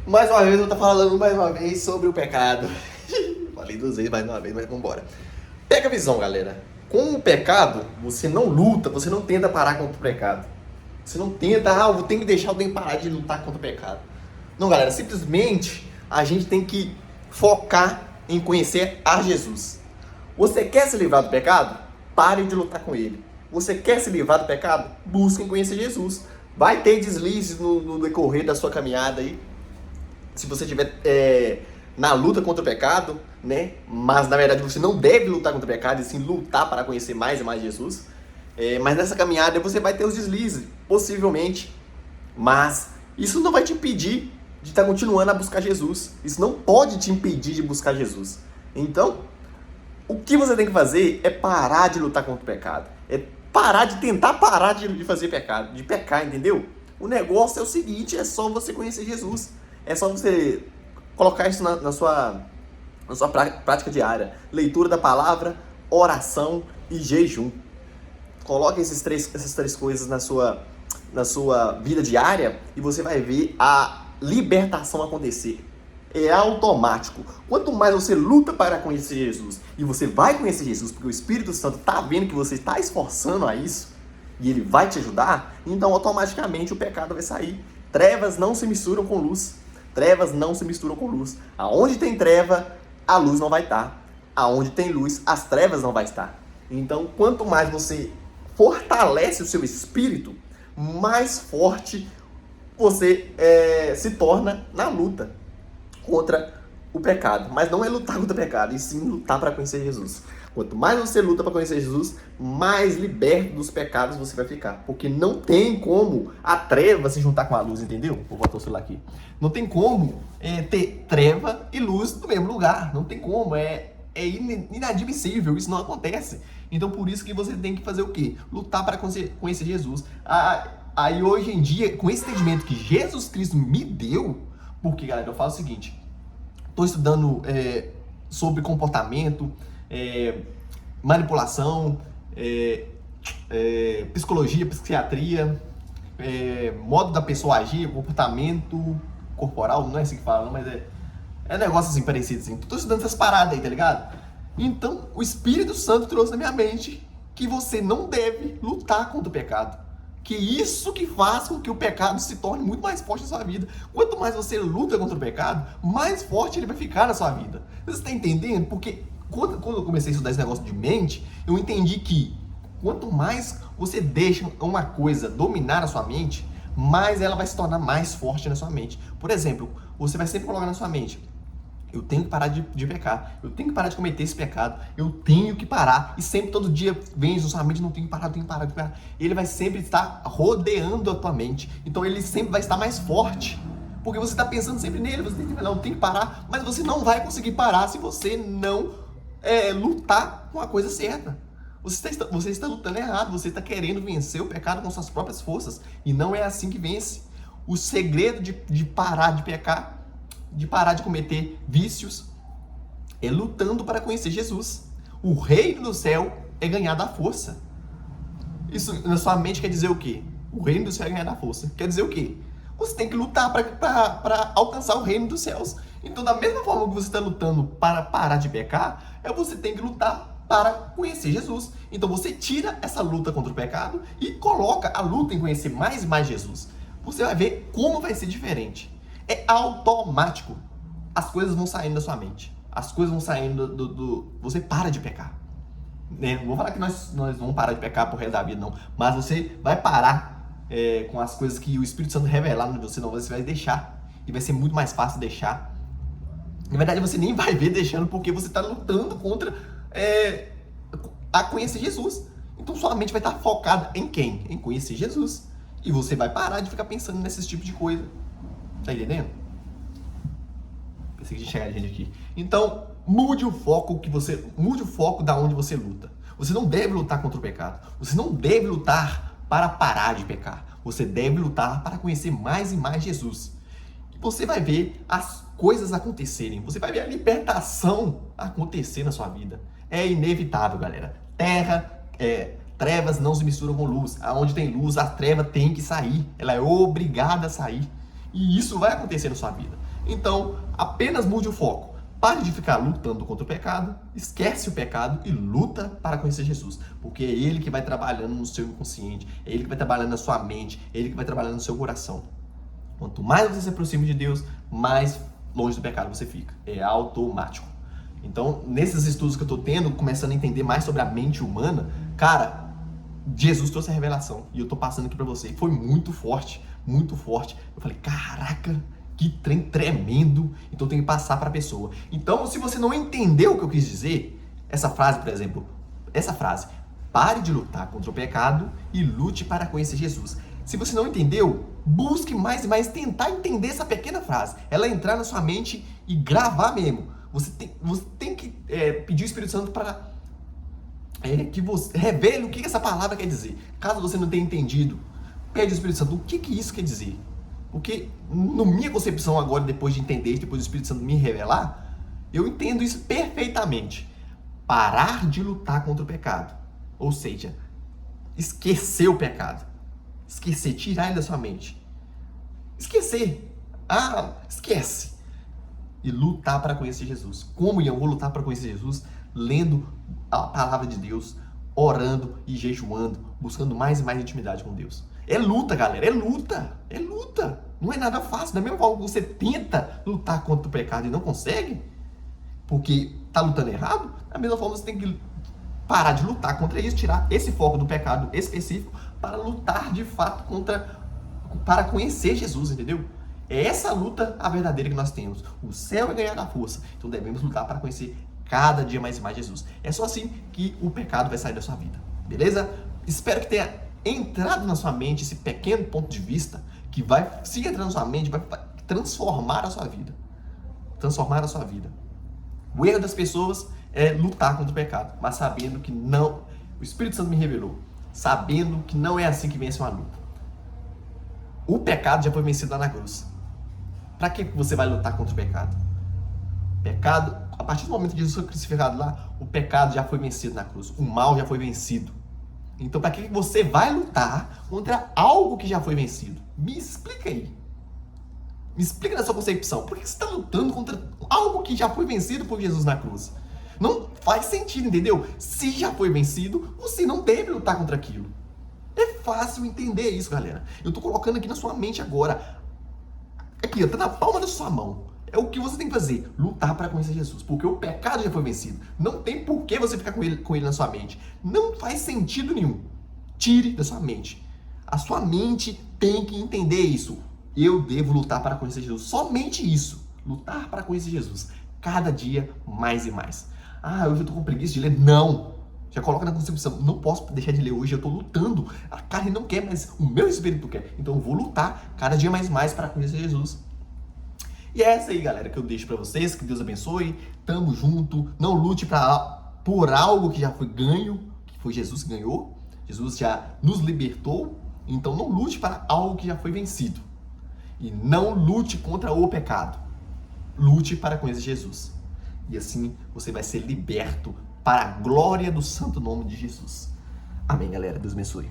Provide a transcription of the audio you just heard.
Mais uma vez eu vou estar falando mais uma vez sobre o pecado. Falei 2 vezes mais uma vez, mas vambora. Pega a visão, galera. Com o pecado, você não luta, você não tenta parar contra o pecado. Você não tenta, eu tenho que deixar, eu tenho que parar de lutar contra o pecado. Não, galera, simplesmente a gente tem que focar em conhecer a Jesus. Você quer se livrar do pecado? Pare de lutar com ele. Você quer se livrar do pecado? Busque em conhecer Jesus. Vai ter deslizes no decorrer da sua caminhada aí. Se você estiver na luta contra o pecado, né? Mas na verdade você não deve lutar contra o pecado, e sim lutar para conhecer mais e mais Jesus. Mas nessa caminhada você vai ter os deslizes, possivelmente. Mas isso não vai te impedir de estar continuando a buscar Jesus. Isso não pode te impedir de buscar Jesus. Então, o que você tem que fazer é parar de lutar contra o pecado. É parar de tentar parar de fazer pecado, de pecar, entendeu? O negócio é o seguinte, é só você conhecer Jesus. É só você colocar isso na sua prática diária. Leitura da palavra, oração e jejum. Coloque essas três coisas na sua vida diária e você vai ver a libertação acontecer. É automático. Quanto mais você luta para conhecer Jesus, e você vai conhecer Jesus, porque o Espírito Santo está vendo que você está esforçando a isso, e ele vai te ajudar, então automaticamente o pecado vai sair. Trevas não se misturam com luz. Trevas não se misturam com luz. Aonde tem treva, a luz não vai estar. Aonde tem luz, as trevas não vai estar. Então, quanto mais você fortalece o seu espírito, mais forte você se torna na luta contra o pecado. Mas não é lutar contra o pecado, e sim lutar para conhecer Jesus. Quanto mais você luta para conhecer Jesus, mais liberto dos pecados você vai ficar. Porque não tem como a treva se juntar com a luz, entendeu? Vou botar o celular aqui. Não tem como ter treva e luz no mesmo lugar. Não tem como. É inadmissível. Isso não acontece. Então, por isso que você tem que fazer o quê? Lutar para conhecer Jesus. Aí, hoje em dia, com esse entendimento que Jesus Cristo me deu, porque, galera, eu falo o seguinte. Estou estudando sobre comportamento, manipulação, psicologia, psiquiatria, modo da pessoa agir, comportamento corporal, não é assim que fala, não, mas é negócio assim parecido assim. Tô estudando essas paradas aí, tá ligado? Então, o Espírito Santo trouxe na minha mente que você não deve lutar contra o pecado. Que isso que faz com que o pecado se torne muito mais forte na sua vida. Quanto mais você luta contra o pecado, mais forte ele vai ficar na sua vida. Você está entendendo? Porque quando eu comecei a estudar esse negócio de mente, eu entendi que quanto mais você deixa uma coisa dominar a sua mente, mais ela vai se tornar mais forte na sua mente. Por exemplo, você vai sempre colocar na sua mente: eu tenho que parar de pecar, eu tenho que parar de cometer esse pecado, eu tenho que parar. E sempre, todo dia, vem isso na sua mente: não tenho que parar, eu tenho que parar, eu tenho que parar. Ele vai sempre estar rodeando a tua mente. Então ele sempre vai estar mais forte. Porque você está pensando sempre nele, você tem que, não, tem que parar. Mas você não vai conseguir parar se você não lutar com a coisa certa. Você está lutando errado, você está querendo vencer o pecado com suas próprias forças. E não é assim que vence. O segredo de parar de pecar, de parar de cometer vícios, é lutando para conhecer Jesus. O reino do céu é ganhar da força. Isso na sua mente quer dizer o quê? O reino do céu é ganhar da força. Quer dizer o quê? Você tem que lutar para alcançar o reino dos céus. Então, da mesma forma que você está lutando para parar de pecar, você tem que lutar para conhecer Jesus. Então, você tira essa luta contra o pecado e coloca a luta em conhecer mais e mais Jesus. Você vai ver como vai ser diferente. É automático. As coisas vão saindo da sua mente. As coisas vão saindo você para de pecar. Não vou falar que nós vamos parar de pecar pro resto da vida, não. Mas você vai parar com as coisas que o Espírito Santo revelar no você, não. Você vai deixar. E vai ser muito mais fácil deixar. Na verdade, você nem vai ver deixando, porque você está lutando contra a conhecer Jesus. Então, sua mente vai estar focada em quem? Em conhecer Jesus. E você vai parar de ficar pensando nesse tipo de coisa. Tá entendendo? Pensei que tinha chegado gente aqui. Então, mude o foco da onde você luta. Você não deve lutar contra o pecado. Você não deve lutar para parar de pecar. Você deve lutar para conhecer mais e mais Jesus. E você vai ver as coisas acontecerem. Você vai ver a libertação acontecer na sua vida. É inevitável, galera. Trevas não se misturam com luz. Aonde tem luz, a treva tem que sair. Ela é obrigada a sair. E isso vai acontecer na sua vida. Então, apenas mude o foco. Pare de ficar lutando contra o pecado, esquece o pecado e luta para conhecer Jesus. Porque é Ele que vai trabalhando no seu inconsciente, é Ele que vai trabalhando na sua mente, é Ele que vai trabalhando no seu coração. Quanto mais você se aproxima de Deus, mais longe do pecado você fica. É automático. Então, nesses estudos que eu estou tendo, começando a entender mais sobre a mente humana, cara, Jesus trouxe a revelação e eu estou passando aqui para você. Foi muito forte, muito forte. Eu falei, caraca, que trem tremendo. Então, eu tenho que passar para a pessoa. Então, se você não entendeu o que eu quis dizer, essa frase, por exemplo, pare de lutar contra o pecado e lute para conhecer Jesus. Se você não entendeu, busque mais e mais tentar entender essa pequena frase. Ela entrar na sua mente e gravar mesmo. Você tem que pedir o Espírito Santo para que você revele o que essa palavra quer dizer. Caso você não tenha entendido, pede ao Espírito Santo o que isso quer dizer. Porque, na minha concepção agora, depois de entender, depois do Espírito Santo me revelar, eu entendo isso perfeitamente. Parar de lutar contra o pecado. Ou seja, esquecer o pecado. Esquecer, tirar ele da sua mente. Esquecer. Esquece. E lutar para conhecer Jesus. Como eu vou lutar para conhecer Jesus? Lendo a palavra de Deus, orando e jejuando, buscando mais e mais intimidade com Deus. É luta, galera, é luta. É luta. Não é nada fácil. Da mesma forma que você tenta lutar contra o pecado e não consegue, porque está lutando errado, da mesma forma você tem que parar de lutar contra isso, tirar esse foco do pecado específico para lutar de fato para conhecer Jesus, entendeu? É essa luta a verdadeira que nós temos. O céu é ganhar a força. Então devemos lutar para conhecer cada dia mais e mais Jesus. É só assim que o pecado vai sair da sua vida. Beleza? Espero que tenha entrado na sua mente esse pequeno ponto de vista que vai, se entrar na sua mente, vai transformar a sua vida. Transformar a sua vida. O erro das pessoas é lutar contra o pecado, mas sabendo que não. O Espírito Santo me revelou. Sabendo que não é assim que vence uma luta. O pecado já foi vencido lá na cruz. Para que você vai lutar contra o pecado? Pecado, a partir do momento que Jesus foi crucificado lá, o pecado já foi vencido na cruz. O mal já foi vencido. Então, para que você vai lutar contra algo que já foi vencido? Me explica aí. Me explica na sua concepção. Por que você está lutando contra algo que já foi vencido por Jesus na cruz? Não faz sentido, entendeu? Se já foi vencido, você não deve lutar contra aquilo. É fácil entender isso, galera. Eu tô colocando aqui na sua mente agora. Aqui, ó, tá na palma da sua mão. É o que você tem que fazer. Lutar para conhecer Jesus. Porque o pecado já foi vencido. Não tem por que você ficar com ele na sua mente. Não faz sentido nenhum. Tire da sua mente. A sua mente tem que entender isso. Eu devo lutar para conhecer Jesus. Somente isso. Lutar para conhecer Jesus. Cada dia mais e mais. Hoje eu tô com preguiça de ler. Não. Já coloca na concepção, não posso deixar de ler hoje, eu estou lutando. A carne não quer, mas o meu espírito quer. Então eu vou lutar cada dia mais e mais para conhecer Jesus. E é essa aí, galera, que eu deixo para vocês. Que Deus abençoe. Tamo junto. Não lute por algo que já foi ganho, que foi Jesus que ganhou. Jesus já nos libertou. Então não lute para algo que já foi vencido. E não lute contra o pecado. Lute para conhecer Jesus. E assim você vai ser liberto para a glória do santo nome de Jesus. Amém, galera. Deus abençoe.